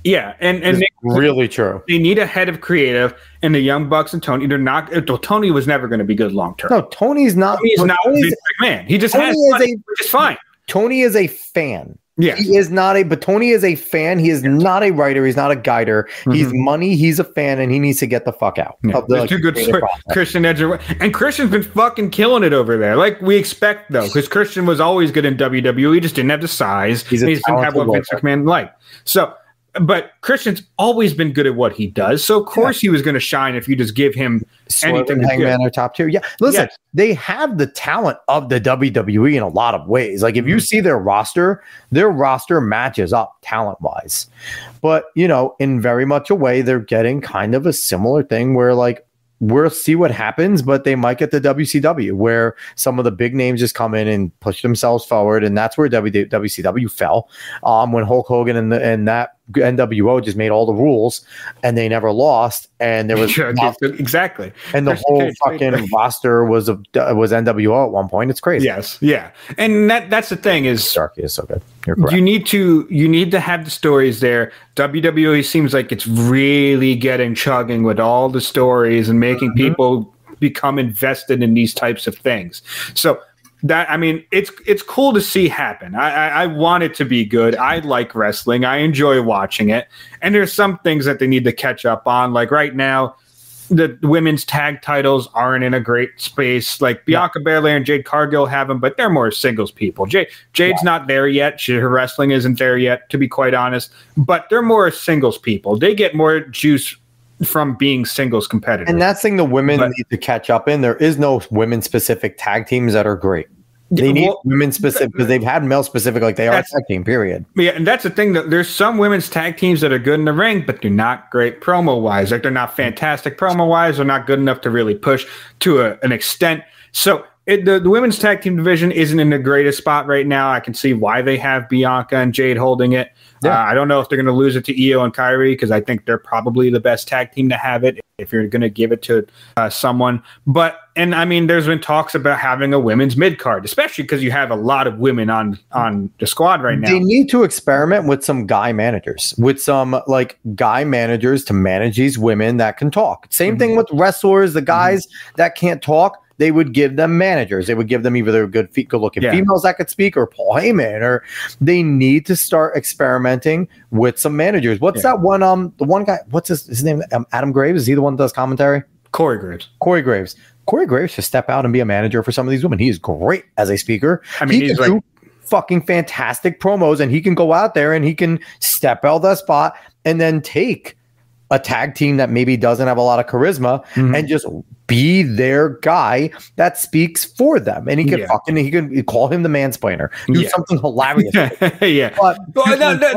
Yeah, and really true. They need a head of creative, and the Young Bucks and Tony. They're not. Tony was never going to be good long term. No, Tony's not. Tony's not Vince McMahon. He just has money, which is fine. Tony is a fan. Yeah, he is not but Tony is a fan. He is not a writer. He's not a guider. He's money. He's a fan, and he needs to get the fuck out. Yeah. There's two good stories. Christian Edge, and Christian's been fucking killing it over there, like we expect though, because Christian was always good in WWE. He just didn't have the size. He just didn't have what Vince McMahon liked. So. But Christian's always been good at what he does, so of course he was going to shine if you just give him anything. Hangman or top tier, Listen, they have the talent of the WWE in a lot of ways. Like if you see their roster matches up talent wise. But in very much a way, they're getting kind of a similar thing where like. We'll see what happens, but they might get the WCW where some of the big names just come in and push themselves forward, and that's where WCW fell when Hulk Hogan and that NWO just made all the rules and they never lost, and there was exactly, and the whole fucking roster was NWO at one point. It's crazy. Yes, yeah, and that's the thing is Starkey is so good. You're correct. You need to have the stories there. WWE seems like it's really getting chugging with all the stories and making people become invested in these types of things. So that, I mean, it's cool to see happen. I want it to be good. I like wrestling. I enjoy watching it. And there's some things that they need to catch up on. Like right now, the women's tag titles aren't in a great space. Like Bianca Belair and Jade Cargill have them, but they're more singles people. Jade's not there yet. Her wrestling isn't there yet, to be quite honest. But they're more singles people. They get more juice from being singles competitors. And that's the thing the women need to catch up in. There is no women-specific tag teams that are great. They need women-specific because they've had male-specific, like they are tag team, period. Yeah, and that's the thing. That there's some women's tag teams that are good in the ring, but they're not great promo-wise. Like they're not fantastic promo-wise. They're not good enough to really push to an extent. So the women's tag team division isn't in the greatest spot right now. I can see why they have Bianca and Jade holding it. Yeah. I don't know if they're going to lose it to Io and Kyrie because I think they're probably the best tag team to have it if you're going to give it to someone. And I mean, there's been talks about having a women's mid card, especially because you have a lot of women on the squad right now. They need to experiment with some guy managers, to manage these women that can talk. Same thing with wrestlers, the guys that can't talk. They would give them managers. They would give them either good-looking females that could speak or Paul Heyman, or they need to start experimenting with some managers. What's that one? The one guy, what's his name? Adam Graves? Is he the one that does commentary? Corey Graves. Corey Graves should step out and be a manager for some of these women. He is great as a speaker. I mean, he's do fucking fantastic promos, and he can go out there and he can step out that spot and then take a tag team that maybe doesn't have a lot of charisma and just be their guy that speaks for them. And he can he can call him the mansplainer, do something hilarious. But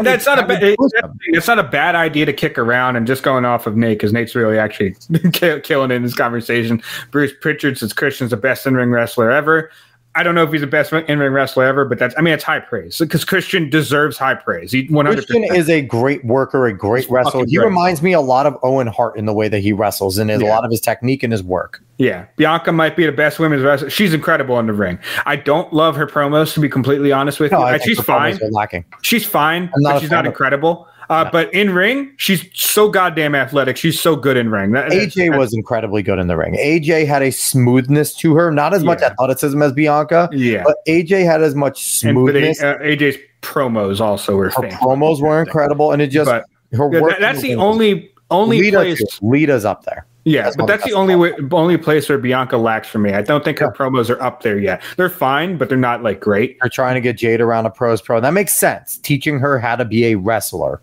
that's not a bad idea to kick around. And just going off of Nate, because Nate's really actually killing it in this conversation. Bruce Pritchard says Christian's the best in-ring wrestler ever. I don't know if he's the best in-ring wrestler ever, but it's high praise because Christian deserves high praise. 100%. Christian is a great worker, a great wrestler. He reminds me a lot of Owen Hart in the way that he wrestles and a lot of his technique and his work. Yeah. Bianca might be the best women's wrestler. She's incredible in the ring. I don't love her promos, to be completely honest with you. She's fine. Lacking. She's fine, but she's not incredible. But in ring, she's so goddamn athletic. She's so good in ring. AJ was incredibly good in the ring. AJ had a smoothness to her, not as much athleticism as Bianca. Yeah, but AJ had as much smoothness. AJ's promos also were. Her promos were incredible, and it just her work. That's the only place. Lita's up there. Yeah, but that's the only place where Bianca lacks for me. I don't think her promos are up there yet. They're fine, but they're not like great. They're trying to get Jade around a pro's pro. That makes sense. Teaching her how to be a wrestler.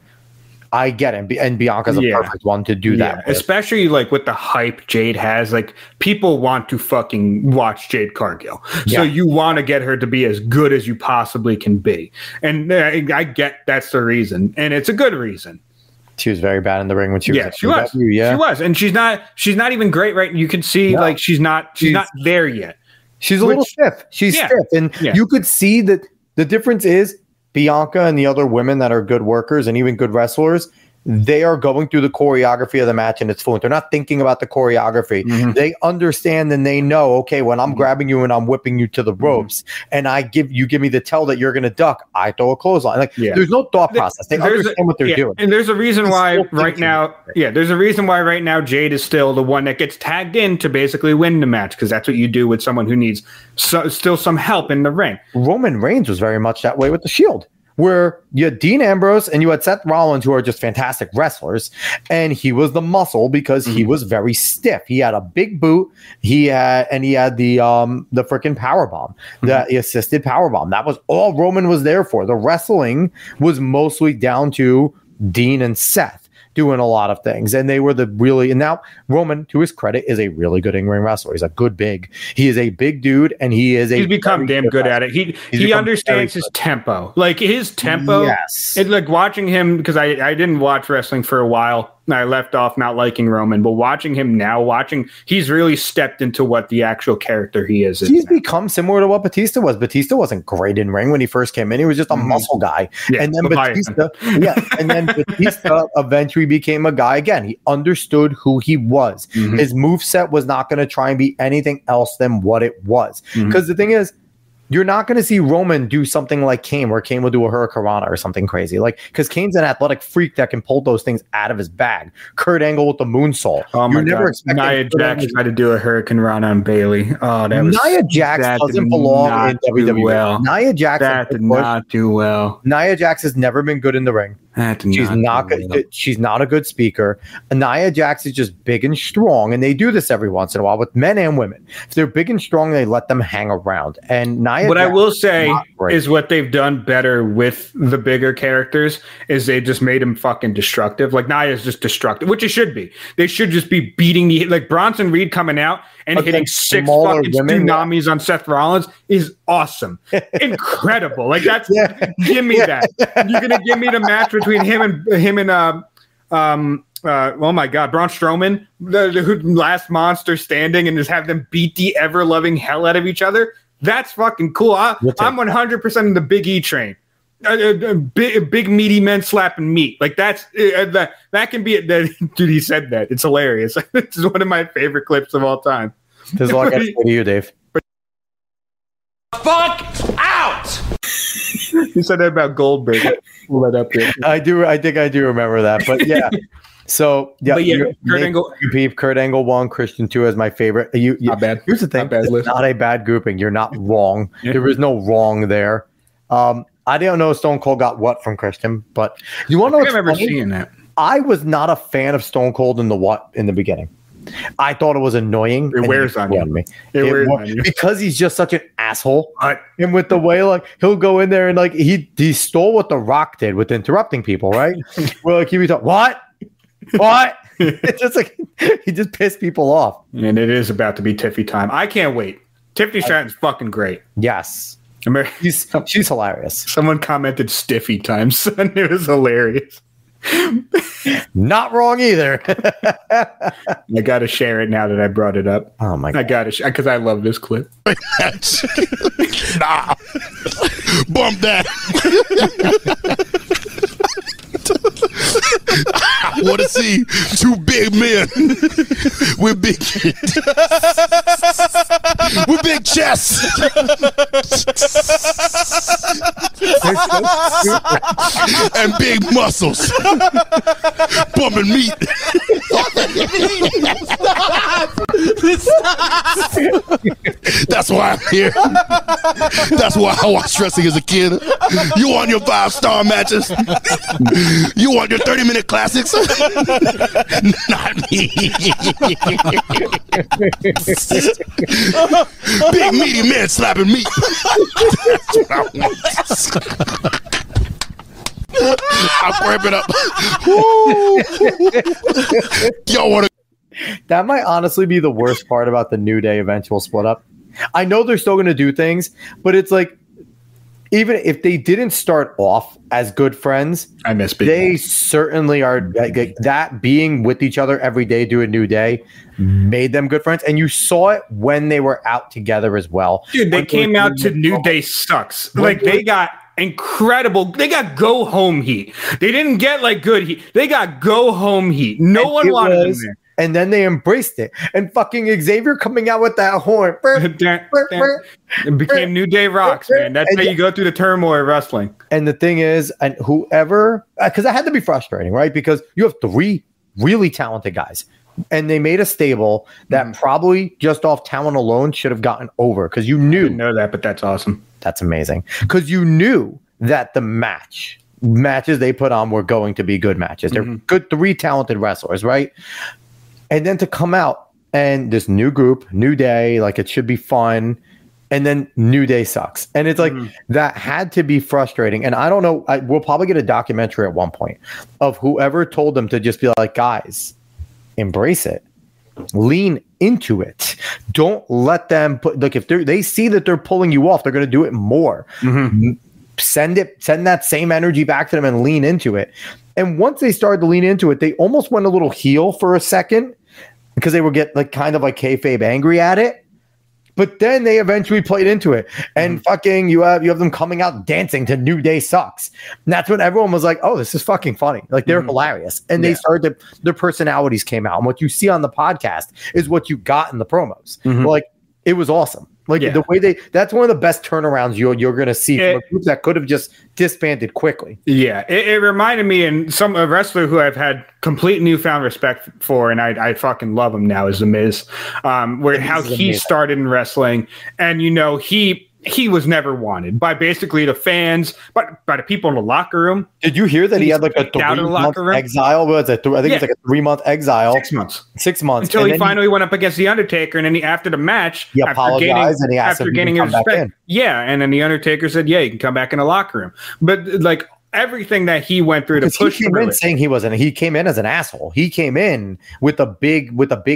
I get it. And Bianca's a perfect one to do that. Especially like with the hype Jade has. Like, people want to fucking watch Jade Cargill. So you want to get her to be as good as you possibly can be. And I get that's the reason. And it's a good reason. She was very bad in the ring when she was. She was. She was. And she's not even great, right? You can see like she's not there yet. She's a little stiff. She's stiff. And you could see that the difference is Bianca and the other women that are good workers and even good wrestlers, they are going through the choreography of the match and it's fluent. They're not thinking about the choreography. They understand and they know, okay, when I'm grabbing you and I'm whipping you to the ropes and you give me the tell that you're going to duck, I throw a clothesline. Like there's no thought process. They understand what they're doing. And there's a reason why right now, there's a reason why right now Jade is still the one that gets tagged in to basically win the match, because that's what you do with someone who needs still some help in the ring. Roman Reigns was very much that way with the Shield, where you had Dean Ambrose and you had Seth Rollins, who are just fantastic wrestlers, and he was the muscle because he was very stiff. He had a big boot. He had the freaking power bomb, the assisted power bomb. That was all Roman was there for. The wrestling was mostly down to Dean and Seth doing a lot of things, and they were and now Roman, to his credit, is a really good in-ring wrestler. He's a good he is a big dude, and he's become damn good at it. He understands his tempo, like his tempo. Yes, it's like watching him, because I didn't watch wrestling for a while. I left off not liking Roman, but watching him now, he's really stepped into what the actual character he is. He's become similar to what Batista was. Batista wasn't great in ring when he first came in. He was just a muscle guy. And then Batista eventually became a guy again. He understood who he was. His moveset was not going to try and be anything else than what it was. Because the thing is, you're not going to see Roman do something like Kane, where Kane will do a hurricanrana or something crazy. Like, because Kane's an athletic freak that can pull those things out of his bag. Kurt Angle with the moonsault. Oh my God. Nia Jax tried to do a hurricanrana on Bailey. Oh, that was Nia Jax doesn't belong in WWE. Well. Nia Jax did not do well. Nia Jax has never been good in the ring. She's not good. She's not a good speaker. Nia Jax is just big and strong, and they do this every once in a while with men and women. If they're big and strong, they let them hang around. And Nia, what Jax I will say is what they've done better with the bigger characters is they just made them fucking destructive. Like, Nia is just destructive, which it should be. They should just be beating like Bronson Reed coming out and hitting 6 fucking tsunamis on Seth Rollins is awesome. Incredible. Like, that's give me that. You're gonna give me the match between him and oh my God, Braun Strowman, the last monster standing, and just have them beat the ever-loving hell out of each other. That's fucking cool. I'm 100% in the Big E train. Big meaty men slapping meat. Like, that's that can be it. Dude, he said that. It's hilarious. It's one of my favorite clips of all time. This is all I got to say to you, Dave. Fuck out! You said that about Goldberg. Let up here. I think I do remember that. But yeah. So Kurt Angle 1, Christian 2 as my favorite. Not bad. Here's the thing. It's not a bad grouping. You're not wrong. There is no wrong there. I don't know Stone Cold got what from Christian, but you want to know? I remember seeing that. I was not a fan of Stone Cold in the beginning. I thought it was annoying. It wears on you. It wears on you because he's just such an asshole. And with the way, like, he'll go in there and like he stole what The Rock did with interrupting people, right? Where like he was like, what? It's just like he just pissed people off. And it is about to be Tiffy time. I can't wait. Tiffany Stratton's fucking great. Yes. She's hilarious. Someone commented stiffy time, son. It was hilarious. Not wrong either. I gotta share it now that I brought it up. Oh my God. I gotta because I love this clip. Nah. Bump that. I want to see 2 big men with big kids. with big chests and big muscles, bumping meat. That's why I'm here. That's why I watched wrestling as a kid. You want your 5-star matches? You want your 30-minute classics? Not me. Big meaty men slapping meat. That's what I want. I'm cramping up. Y'all want to? That might honestly be the worst part about the New Day eventual split up. I know they're still going to do things, but it's like, even if they didn't start off as good friends, I miss they certainly are. That being with each other every day, do a New Day, made them good friends. And you saw it when they were out together as well. Dude, they came out to New Day sucks. Like, they got incredible. They got go home heat. They didn't get like good heat. They got go home heat. No one wanted them there. And then they embraced it. And fucking Xavier coming out with that horn. It became New Day Rocks, man. That's how you go through the turmoil of wrestling. And the thing is, and whoever, because that had to be frustrating, right? Because you have 3 really talented guys. And they made a stable that probably just off talent alone should have gotten over. Because you knew. I didn't know that, but that's awesome. That's amazing. Because you knew that the matches they put on were going to be good matches. They're good, 3 talented wrestlers, right? And then to come out and this new group, New Day, like it should be fun. And then New Day sucks. And it's like, that had to be frustrating. And I don't know, we'll probably get a documentary at one point of whoever told them to just be like, guys, embrace it. Lean into it. Don't let them put, like, if they see that they're pulling you off, they're going to do it more. Send that same energy back to them and lean into it. And once they started to lean into it, they almost went a little heel for a second because they would get like kind of like kayfabe angry at it. But then they eventually played into it. And fucking you have them coming out dancing to New Day sucks. And that's when everyone was like, oh, this is fucking funny. Like they're hilarious. And they started their personalities came out. And what you see on the podcast is what you got in the promos. Like it was awesome. Like the way that's one of the best turnarounds you're going to see from a group that could have just disbanded quickly. Yeah. It reminded me, and a wrestler who I've had complete newfound respect for, and I fucking love him now, is The Miz, where how he started in wrestling. And, you know, he was never wanted by basically the fans, but by the people in the locker room. Did you hear that he had like a 3-month exile? I think it's like a 3-month exile. 6 months. Until he finally went up against The Undertaker. And then after the match, he apologized and he asked him to come back in. Yeah. And then The Undertaker said, yeah, you can come back in the locker room. But like everything that he went through to push him in, saying he came in as an asshole. He came in with a big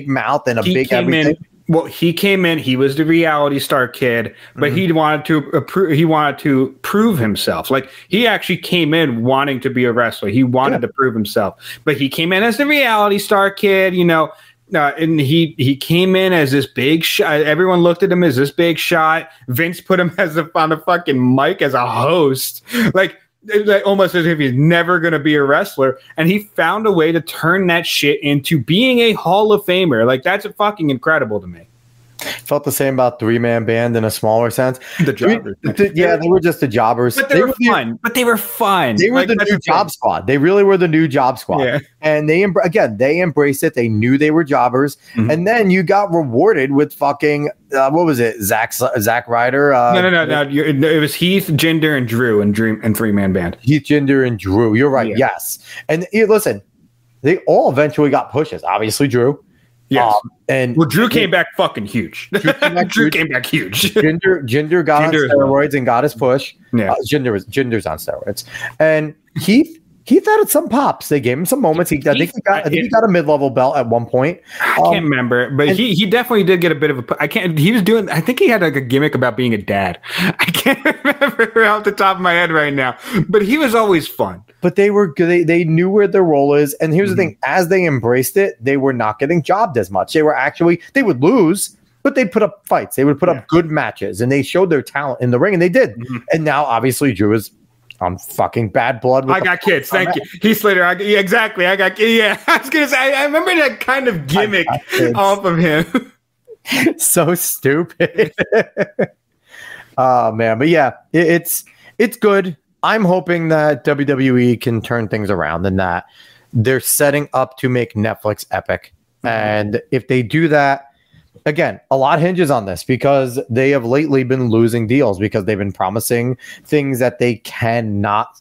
mouth and a big everything. Well, he came in. He was the reality star kid, but he wanted to prove himself. Like he actually came in wanting to be a wrestler. He wanted to prove himself, but he came in as the reality star kid. You know, and he came in as this big shot. Everyone looked at him as this big shot. Vince put him on the fucking mic as a host. Like almost as if he's never going to be a wrestler. And he found a way to turn that shit into being a Hall of Famer. Like, that's fucking incredible to me. Felt the same about 3-man band in a smaller sense. The jobbers. They were just the jobbers. But they were fun. They were the new job squad. They really were the new job squad. Yeah. And they embraced it. They knew they were jobbers. And then you got rewarded with fucking, what was it? Zack Ryder? No. It was Heath, Jinder, and Drew and 3-man band. Heath, Jinder, and Drew. You're right. Yeah. Yes. And listen, they all eventually got pushes. Obviously, Drew. Yes. Drew came back fucking huge. Drew came back huge. Jinder got on steroids and got his push. Yeah. Jinder's on steroids. And Heath had some pops. They gave him some moments. I think he got a mid-level belt at one point. I can't remember, but he definitely did get a bit of a. I think he had like a gimmick about being a dad. I can't remember off the top of my head right now, but he was always fun. But they were good. They knew where their role is. And here's the thing: as they embraced it, they were not getting jobbed as much. They would lose, but they'd put up fights. They would put up good matches, and they showed their talent in the ring, and they did. And now, obviously, Drew is on fucking Bad Blood. I got kids. Thank you. Heath Slater. Exactly. I was gonna say. I remember that kind of gimmick off of him. So stupid. Oh man, but yeah, it's good. I'm hoping that WWE can turn things around and that they're setting up to make Netflix epic. And if they do that, again, a lot hinges on this because they have lately been losing deals because they've been promising things that they cannot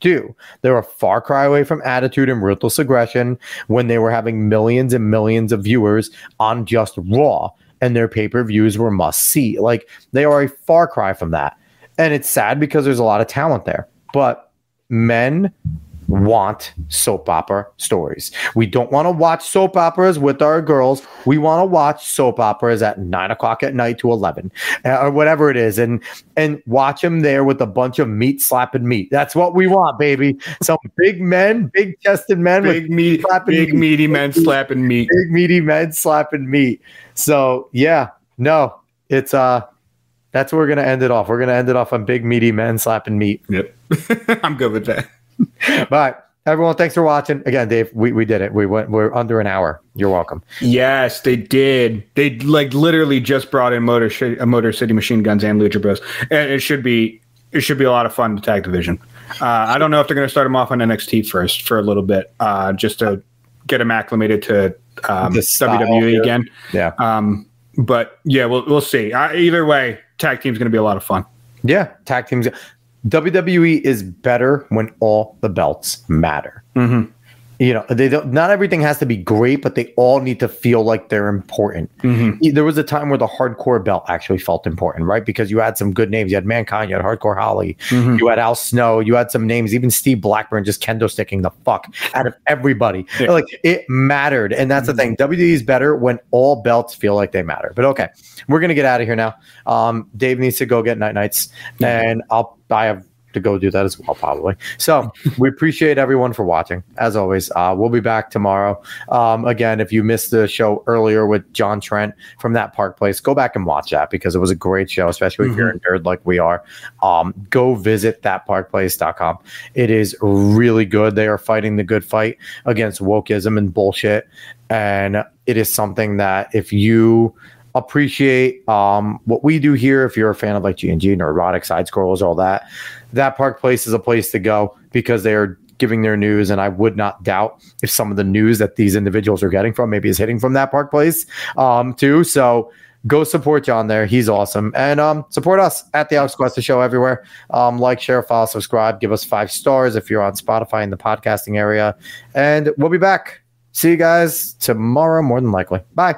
do. They're a far cry away from Attitude and Ruthless Aggression when they were having millions and millions of viewers on just Raw, and their pay-per-views were must-see. Like, they are a far cry from that. And it's sad because there's a lot of talent there. But men want soap opera stories. We don't want to watch soap operas with our girls. We want to watch soap operas at 9 o'clock at night to 11 or whatever it is, and watch them there with a bunch of meat slapping meat. That's what we want, baby. Some big men, big chested men, big meaty men slapping meat. Big meaty men slapping meat. So yeah, no, it's that's where we're gonna end it off. We're gonna end it off on big meaty men slapping meat. Yep, I'm good with that. But everyone, thanks for watching. Again, Dave, we did it. We're under an hour. You're welcome. Yes, they did. They literally just brought in Motor City Machine Guns and Lucha Bros. And it should be a lot of fun to tag division. I don't know if they're going to start them off on NXT first for a little bit, just to get them acclimated to WWE again. Yeah. But yeah, we'll see. Either way, tag team's going to be a lot of fun. Yeah, tag teams. WWE is better when all the belts matter. Mm-hmm. You know, they don't. Not everything has to be great, but they all need to feel like they're important. Mm-hmm. There was a time where the hardcore belt actually felt important, right? Because you had some good names. You had Mankind, you had Hardcore Holly, you had Al Snow, you had some names. Even Steve Blackburn just kendo sticking the fuck out of everybody. Yeah. Like, it mattered, and that's the thing. WWE is better when all belts feel like they matter. But okay, we're gonna get out of here now. Dave needs to go get nights, and I have to go do that as well, probably. So we appreciate everyone for watching. As always, we'll be back tomorrow. Again, if you missed the show earlier with John Trent from That Park Place, go back and watch that because it was a great show, especially if you're a nerd like we are. Go visit thatparkplace.com. It is really good. They are fighting the good fight against wokeism and bullshit. And it is something that if you appreciate what we do here, if you're a fan of like G&G, Neurotic, Side Scrollers, all that, That Park Place is a place to go because they are giving their news, and I would not doubt if some of the news that these individuals are getting from maybe is hitting from That Park Place too. So go support John there. He's awesome. And support us at the Alex Cuesta Show everywhere. Like, share, follow, subscribe, give us 5 stars if you're on Spotify in the podcasting area. And we'll be back. See you guys tomorrow, more than likely. Bye.